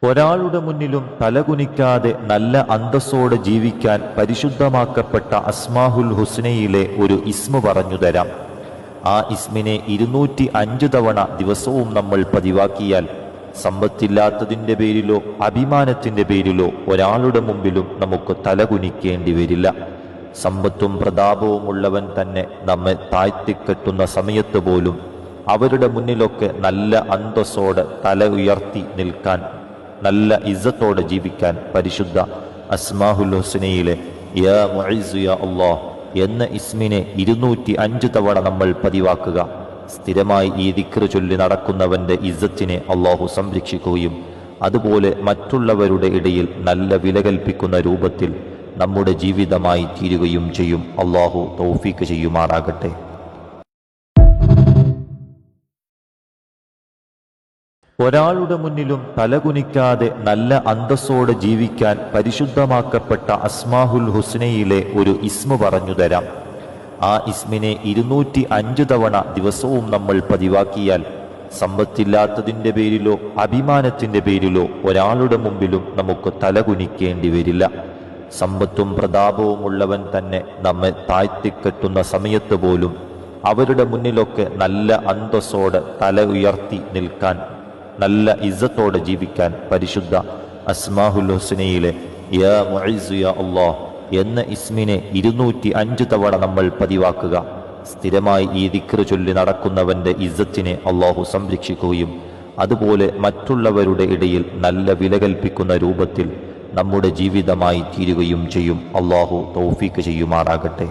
ഒരാളുടെ മുന്നിലും തലകുനിക്കാതെ നല്ല അന്തസ്സോടെ ജീവിക്കാൻ പരിശുദ്ധമാക്കപ്പെട്ട അസ്മാഹുൽ ഹുസ്നയിലെ ഒരു ഇസ്മ പറഞ്ഞു തരാം. ആ ഇസ്മിനെ 205 തവണ ദിവസവും നമ്മൾ പതിവാക്കിയാൽ സമ്പത്തില്ലാത്തതിൻ്റെ പേരിലോ അഭിമാനത്തിൻ്റെ പേരിലോ ഒരാളുടെ മുമ്പിലും നമുക്ക് തലകുനിക്കേണ്ടി വരില്ല. സമ്പത്തും പ്രതാപവുമുള്ളവൻ തന്നെ നമ്മെ താഴ്ത്തിക്കെട്ടുന്ന സമയത്ത് പോലും അവരുടെ മുന്നിലൊക്കെ നല്ല അന്തസ്സോടെ തല ഉയർത്തി നിൽക്കാൻ, നല്ല ഇസ്സത്തോടെ ജീവിക്കാൻ പരിശുദ്ധ അസ്മാഹുൽ ഹുസ്നയിലെ യാ മുഇസ്സു യാ അല്ലാഹ് എന്ന ഇസ്മിനെ 205 തവണ നമ്മൾ പതിവാക്കുക. സ്ഥിരമായി ഈ ദിക്ർ ചൊല്ലി നടക്കുന്നവന്റെ ഇസ്സത്തിനെ അള്ളാഹു സംരക്ഷിക്കുകയും അതുപോലെ മറ്റുള്ളവരുടെ ഇടയിൽ നല്ല വില കൽപ്പിക്കുന്ന രൂപത്തിൽ നമ്മുടെ ജീവിതമായി തീരുകയും ചെയ്യും. അള്ളാഹു തൗഫീക്ക് ചെയ്യുമാറാകട്ടെ. ഒരാളുടെ മുന്നിലും തലകുനിക്കാതെ നല്ല അന്തസ്സോടെ ജീവിക്കാൻ പരിശുദ്ധമാക്കപ്പെട്ട അസ്മാഹുൽ ഹുസ്നയിലെ ഒരു ഇസ്മ പറഞ്ഞു തരാം. ആ ഇസ്മിനെ 205 തവണ ദിവസവും നമ്മൾ പതിവാക്കിയാൽ സമ്പത്തില്ലാത്തതിൻ്റെ പേരിലോ അഭിമാനത്തിൻ്റെ പേരിലോ ഒരാളുടെ മുമ്പിലും നമുക്ക് തലകുനിക്കേണ്ടി വരില്ല. സമ്പത്തും പ്രതാപവുമുള്ളവൻ തന്നെ നമ്മെ താഴ്ത്തിക്കെട്ടുന്ന സമയത്ത് പോലും അവരുടെ മുന്നിലൊക്കെ നല്ല അന്തസ്സോടെ തല ഉയർത്തി നിൽക്കാൻ, നല്ല ഇസ്സത്തോടെ ജീവിക്കാൻ പരിശുദ്ധ അസ്മാഹുൽ ഹുസ്നയിലെ യാ മുഇസ്സു യാ അല്ലാഹ് എന്ന ഇസ്മിനെ 205 തവണ നമ്മൾ പതിവാക്കുക. സ്ഥിരമായി ഈ ദിക്ർ ചൊല്ലി നടക്കുന്നവന്റെ ഇസ്സത്തിനെ അള്ളാഹു സംരക്ഷിക്കുകയും അതുപോലെ മറ്റുള്ളവരുടെ ഇടയിൽ നല്ല വില കൽപ്പിക്കുന്ന രൂപത്തിൽ നമ്മുടെ ജീവിതമായി തീരുകയും ചെയ്യും. അള്ളാഹു തൗഫീക്ക് ചെയ്യുമാറാകട്ടെ.